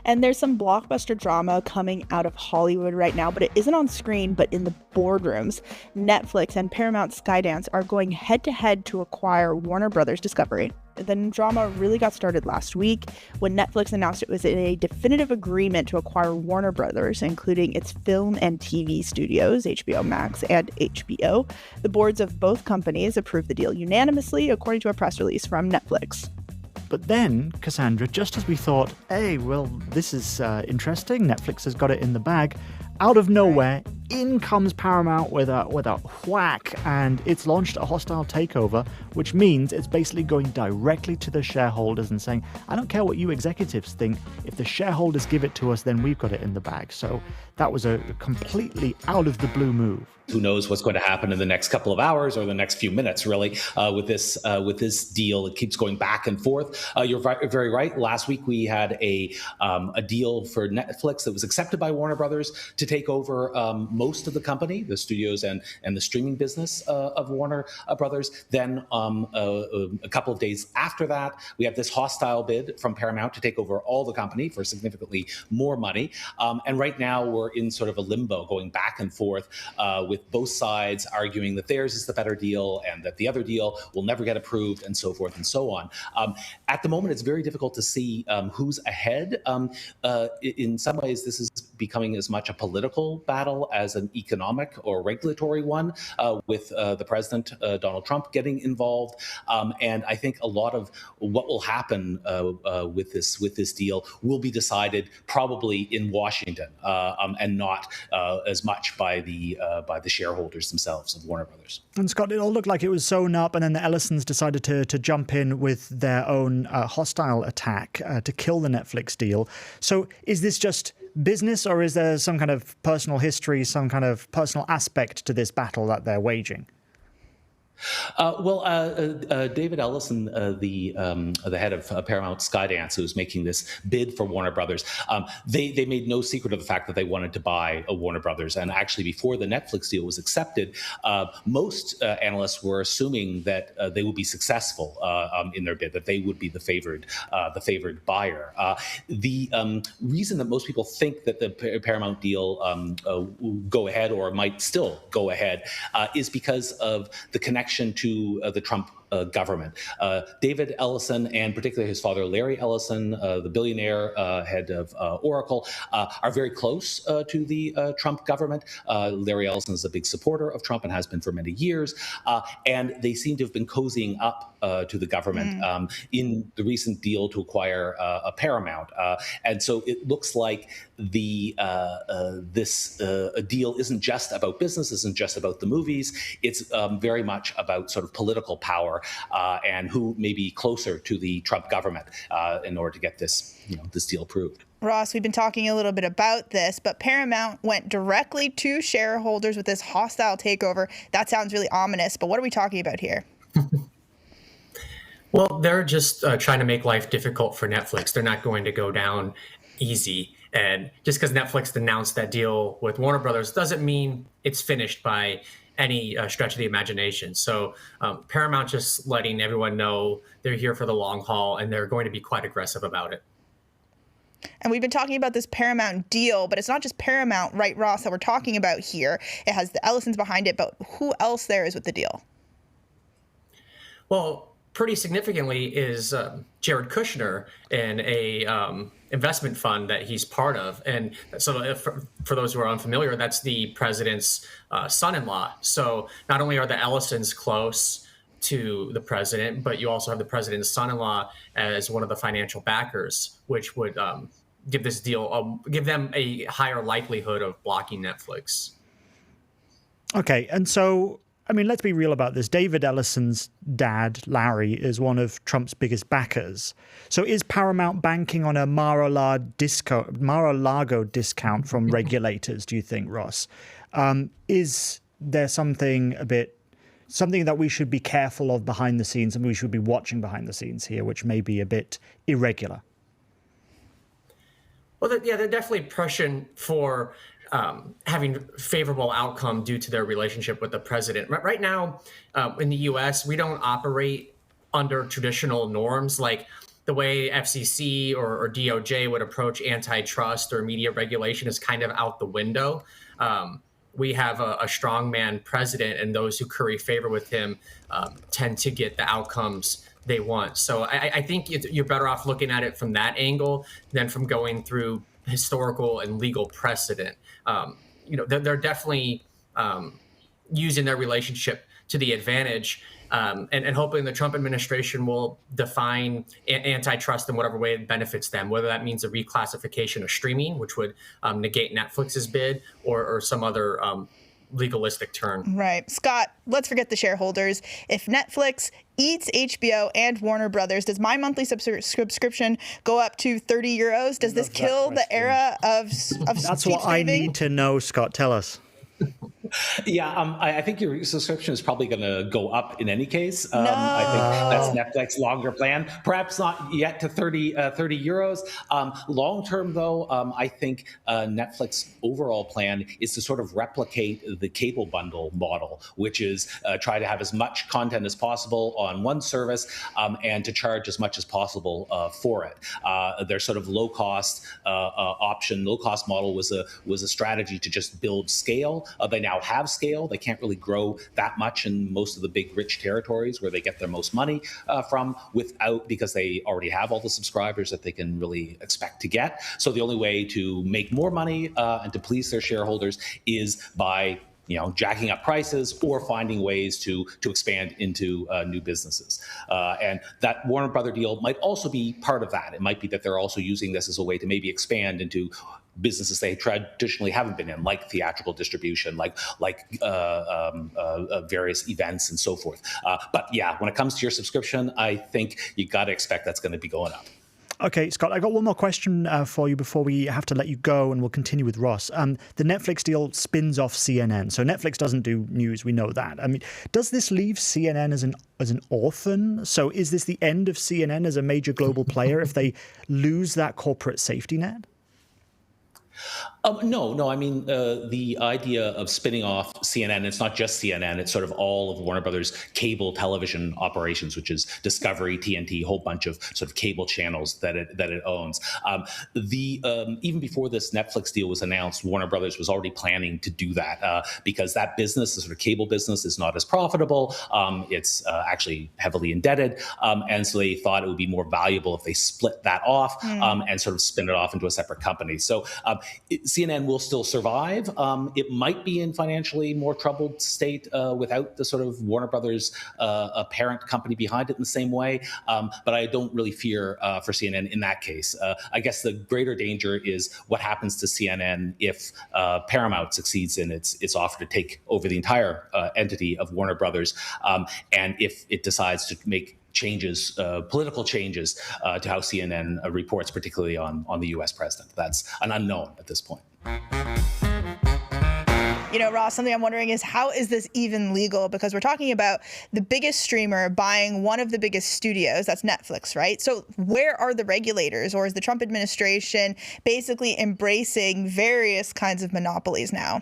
And there's some blockbuster drama coming out of Hollywood right now, but it isn't on screen, but in the boardrooms. Netflix and Paramount Skydance are going head to head to acquire Warner Brothers Discovery. The drama really got started last week when Netflix announced it was in a definitive agreement to acquire Warner Brothers, including its film and TV studios, HBO Max and HBO. The boards of both companies approved the deal unanimously, according to a press release from Netflix. But then, Cassandra, just as we thought, hey, well, this is interesting, Netflix has got it in the bag, out of nowhere, in comes Paramount with a whack, and it's launched a hostile takeover, which means it's basically going directly to the shareholders and saying, I don't care what you executives think, if the shareholders give it to us, then we've got it in the bag. So that was a completely out of the blue move. Who knows what's going to happen in the next couple of hours or the next few minutes, really, with this deal. It keeps going back and forth. You're very right. Last week we had a deal for Netflix that was accepted by Warner Brothers to take over most of the company, the studios and the streaming business of Warner Brothers. Then a couple of days after that, we have this hostile bid from Paramount to take over all the company for significantly more money. And right now we're in sort of a limbo, going back and forth with both sides arguing that theirs is the better deal and that the other deal will never get approved, and so forth and so on. At the moment, it's very difficult to see who's ahead. In some ways, this is becoming as much a political battle as an economic or regulatory one, with the president, Donald Trump, getting involved. And I think a lot of what will happen with this deal will be decided probably in Washington, and not as much by the shareholders themselves of Warner Brothers. And Scott, it all looked like it was sewn up, and then the Ellisons decided to jump in with their own hostile attack to kill the Netflix deal. So is this just business, or is there some kind of personal history, some kind of personal aspect to this battle that they're waging? David Ellison, the head of Paramount Skydance, who's making this bid for Warner Brothers, they made no secret of the fact that they wanted to buy Warner Brothers. And actually, before the Netflix deal was accepted, most analysts were assuming that they would be successful in their bid, that they would be the favored buyer. The reason that most people think that the Paramount deal will go ahead, or might still go ahead, is because of the connection to the Trump government. David Ellison, and particularly his father, Larry Ellison, the billionaire head of Oracle, are very close to the Trump government. Larry Ellison is a big supporter of Trump and has been for many years. And they seem to have been cozying up to the government in the recent deal to acquire a Paramount. And so it looks like this deal isn't just about business, isn't just about the movies. It's very much about sort of political power and who may be closer to the Trump government in order to get this deal approved. Ross, we've been talking a little bit about this, but Paramount went directly to shareholders with this hostile takeover. That sounds really ominous, but what are we talking about here? Well, they're just trying to make life difficult for Netflix. They're not going to go down easy. And just because Netflix announced that deal with Warner Brothers doesn't mean it's finished by any stretch of the imagination. So Paramount just letting everyone know they're here for the long haul, and they're going to be quite aggressive about it. And we've been talking about this Paramount deal, but it's not just Paramount, right, Ross, that we're talking about here. It has the Ellisons behind it, but who else there is with the deal? Well, pretty significantly is Jared Kushner in a investment fund that he's part of. And so for those who are unfamiliar, that's the president's son-in-law. So not only are the Ellisons close to the president, but you also have the president's son-in-law as one of the financial backers, which would give this deal, give them a higher likelihood of blocking Netflix. Okay, and so I mean, let's be real about this. David Ellison's dad, Larry, is one of Trump's biggest backers. So is Paramount banking on a Mar-a-Lago discount from regulators, do you think, Ross? Is there something that we should be careful of behind the scenes, and we should be watching behind the scenes here, which may be a bit irregular? Well, they're definitely pushing for having favorable outcome due to their relationship with the president. Right now, in the U.S., we don't operate under traditional norms. Like the way FCC or DOJ would approach antitrust or media regulation is kind of out the window. We have a strongman president, and those who curry favor with him tend to get the outcomes they want. So I think you're better off looking at it from that angle than from going through historical and legal precedent. They're definitely using their relationship to the advantage, and hoping the Trump administration will define antitrust in whatever way it benefits them, whether that means a reclassification of streaming, which would negate Netflix's bid, or some other legalistic turn. Right. Scott, let's forget the shareholders. If Netflix eats HBO and Warner Brothers, does my monthly subscription go up to 30 euros? Does this kill the era of That's what I need to know, Scott. Tell us. Yeah, I think your subscription is probably going to go up in any case. No. I think that's Netflix's longer plan. Perhaps not yet to 30 euros. Long term, though, I think Netflix's overall plan is to sort of replicate the cable bundle model, which is try to have as much content as possible on one service and to charge as much as possible for it. Their sort of low cost option, low cost model was a strategy to just build scale. They now have scale. They can't really grow that much in most of the big rich territories where they get their most money from because they already have all the subscribers that they can really expect to get. So the only way to make more money and to please their shareholders is by jacking up prices or finding ways to expand into new businesses. And that Warner Brother deal might also be part of that. It might be that they're also using this as a way to maybe expand into businesses they traditionally haven't been in, like theatrical distribution, like various events and so forth. But yeah, when it comes to your subscription, I think you got to expect that's going to be going up. Okay, Scott, I got one more question for you before we have to let you go, and we'll continue with Ross. The Netflix deal spins off CNN. So Netflix doesn't do news. We know that. I mean, does this leave CNN as an orphan? So is this the end of CNN as a major global player if they lose that corporate safety net? No. I mean, the idea of spinning off CNN, it's not just CNN, it's sort of all of Warner Brothers cable television operations, which is Discovery, TNT, a whole bunch of sort of cable channels that it owns. Even before this Netflix deal was announced, Warner Brothers was already planning to do that because that business, the sort of cable business, is not as profitable. It's actually heavily indebted. And so they thought it would be more valuable if they split that off and sort of spin it off into a separate company. So CNN will still survive. It might be in financially more troubled state without the sort of Warner Brothers parent company behind it in the same way. But I don't really fear for CNN in that case. I guess the greater danger is what happens to CNN if Paramount succeeds in its offer to take over the entire entity of Warner Brothers, and if it decides to make changes, political changes to how CNN reports, particularly on the U.S. president. That's an unknown at this point. Ross, something I'm wondering is how is this even legal? Because we're talking about the biggest streamer buying one of the biggest studios, that's Netflix, right? So where are the regulators, or is the Trump administration basically embracing various kinds of monopolies now?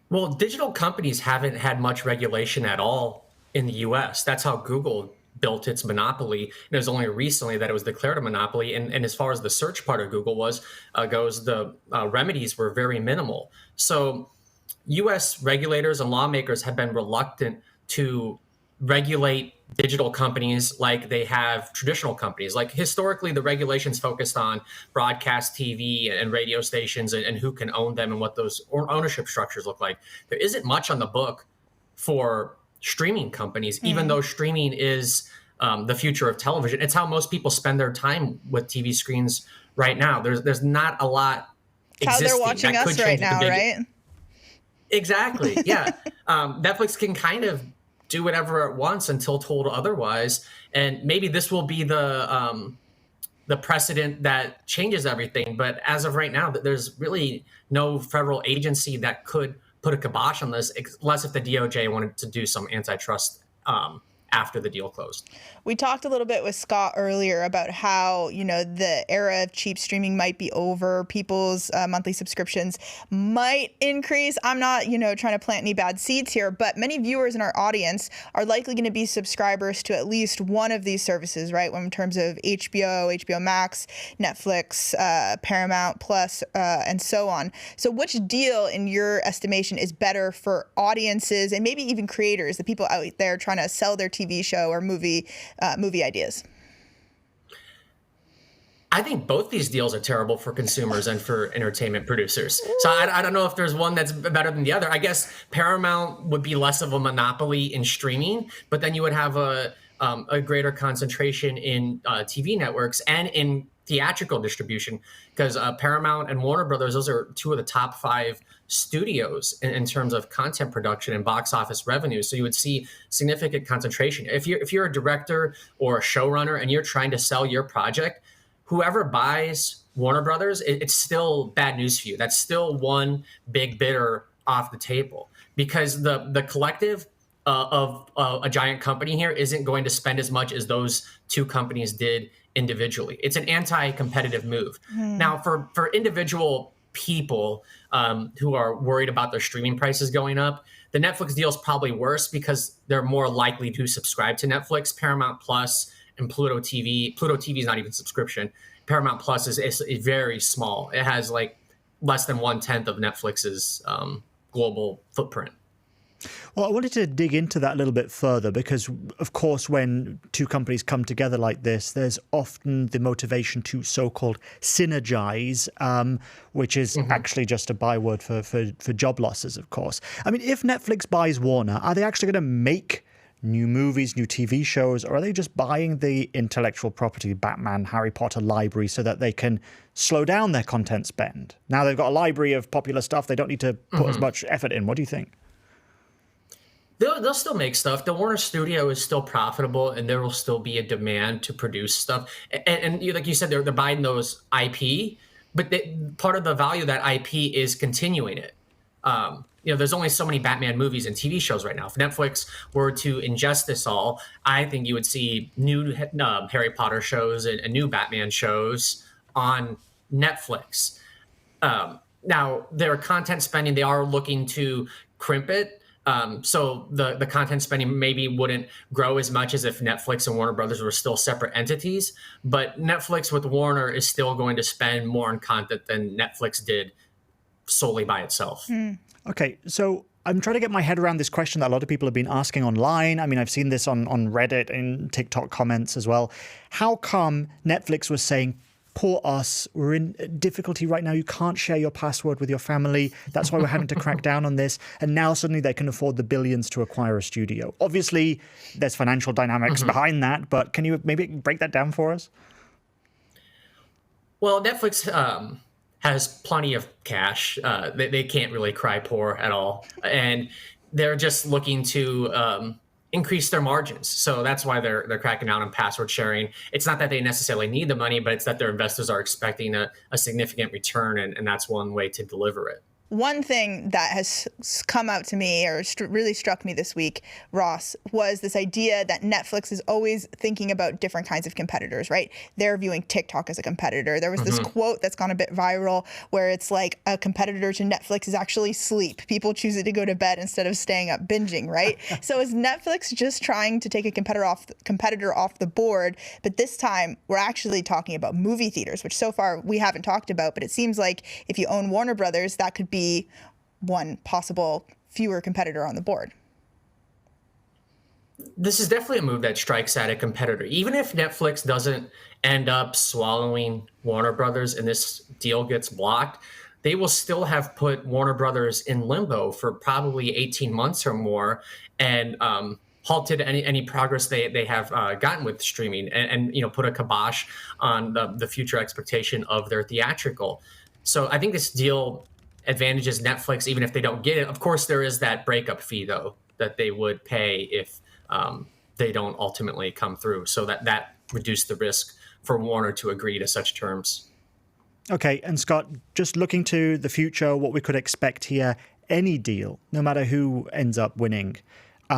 Well, digital companies haven't had much regulation at all in the U.S. That's how Google built its monopoly. And it was only recently that it was declared a monopoly. And as far as the search part of Google goes, the remedies were very minimal. So U.S. regulators and lawmakers have been reluctant to regulate digital companies like they have traditional companies. Like historically, the regulations focused on broadcast TV and radio stations and who can own them and what those ownership structures look like. There isn't much on the book for streaming companies, even though streaming is the future of television. It's how most people spend their time with TV screens right now. There's not a lot existing. How they're watching us right now, right? Exactly. Yeah. Netflix can kind of do whatever it wants until told otherwise, and maybe this will be the precedent that changes everything. But as of right now, there's really no federal agency that could put a kibosh on this, unless if the DOJ wanted to do some antitrust after the deal closed. We talked a little bit with Scott earlier about how, the era of cheap streaming might be over. People's monthly subscriptions might increase. I'm not, trying to plant any bad seeds here, but many viewers in our audience are likely going to be subscribers to at least one of these services, right? In terms of HBO Max, Netflix, Paramount Plus, and so on. So which deal, in your estimation, is better for audiences and maybe even creators, the people out there trying to sell their TV show or movie ideas? I think both these deals are terrible for consumers and for entertainment producers. So I don't know if there's one that's better than the other. I guess Paramount would be less of a monopoly in streaming, but then you would have a greater concentration in TV networks and in theatrical distribution, because Paramount and Warner Brothers, those are two of the top 5 studios in terms of content production and box office revenue. So you would see significant concentration. If you're a director or a showrunner and you're trying to sell your project, whoever buys Warner Brothers, it's still bad news for you. That's still one big bidder off the table, because the collective of a giant company here isn't going to spend as much as those two companies did individually. It's an anti-competitive move. Now, for individual people who are worried about their streaming prices going up, the Netflix deal is probably worse because they're more likely to subscribe to Netflix, Paramount Plus, and Pluto TV. Pluto TV is not even subscription. Paramount Plus is very small. It has like less than 1/10 of Netflix's global footprint. Well, I wanted to dig into that a little bit further because, of course, when two companies come together like this, there's often the motivation to so-called synergize, which is actually just a byword for job losses, of course. I mean, if Netflix buys Warner, are they actually going to make new movies, new TV shows, or are they just buying the intellectual property, Batman, Harry Potter library, so that they can slow down their content spend? Now they've got a library of popular stuff. They don't need to put as much effort in. What do you think? They'll still make stuff. The Warner Studio is still profitable, and there will still be a demand to produce stuff. And like you said, they're buying those IP, but part of the value of that IP is continuing it. There's only so many Batman movies and TV shows right now. If Netflix were to ingest this all, I think you would see new Harry Potter shows and new Batman shows on Netflix. Now, their content spending, they are looking to crimp it. So the content spending maybe wouldn't grow as much as if Netflix and Warner Brothers were still separate entities. But Netflix with Warner is still going to spend more on content than Netflix did solely by itself. Okay, so I'm trying to get my head around this question that a lot of people have been asking online. I mean, I've seen this on Reddit and TikTok comments as well. How come Netflix was saying, poor us, we're in difficulty right now, you can't share your password with your family, that's why we're having to crack down on this, and now suddenly they can afford the billions to acquire a studio? Obviously, there's financial dynamics behind that, but can you maybe break that down for us? Well, Netflix has plenty of cash. They can't really cry poor at all. And they're just looking to increase their margins. So that's why they're cracking down on password sharing. It's not that they necessarily need the money, but it's that their investors are expecting a significant return, and that's one way to deliver it. One thing that has come out to me or really struck me this week, Ross, was this idea that Netflix is always thinking about different kinds of competitors, right? They're viewing TikTok as a competitor. There was this quote that's gone a bit viral where it's like a competitor to Netflix is actually sleep. People choose to go to bed instead of staying up binging, right? So is Netflix just trying to take a competitor off the board? But this time we're actually talking about movie theaters, which so far we haven't talked about. But it seems like if you own Warner Brothers, that could be one possible fewer competitor on the board. This is definitely a move that strikes at a competitor. Even if Netflix doesn't end up swallowing Warner Brothers and this deal gets blocked, they will still have put Warner Brothers in limbo for probably 18 months or more, and halted any progress they have gotten with streaming, and put a kibosh on the future expectation of their theatrical. So I think this deal advantages Netflix, even if they don't get it. Of course, there is that breakup fee, though, that they would pay if they don't ultimately come through. So that reduced the risk for Warner to agree to such terms. Okay, and Scott, just looking to the future, what we could expect here, any deal, no matter who ends up winning,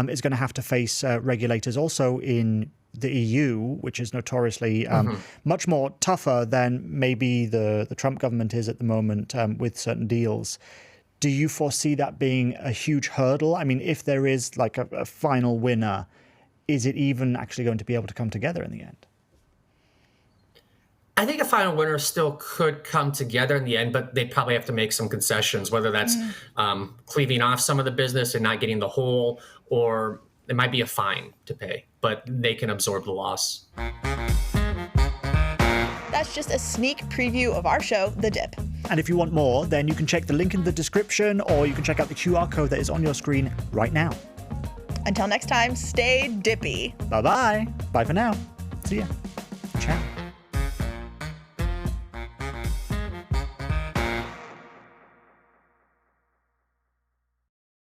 is going to have to face regulators also in the EU, which is notoriously much more tougher than maybe the Trump government is at the moment with certain deals. Do you foresee that being a huge hurdle? I mean, if there is like a final winner, is it even actually going to be able to come together in the end? I think a final winner still could come together in the end, but they probably have to make some concessions, whether that's cleaving off some of the business and not getting the whole, or it might be a fine to pay, but they can absorb the loss. That's just a sneak preview of our show, The Dip. And if you want more, then you can check the link in the description, or you can check out the QR code that is on your screen right now. Until next time, stay dippy. Bye-bye. Bye for now. See ya.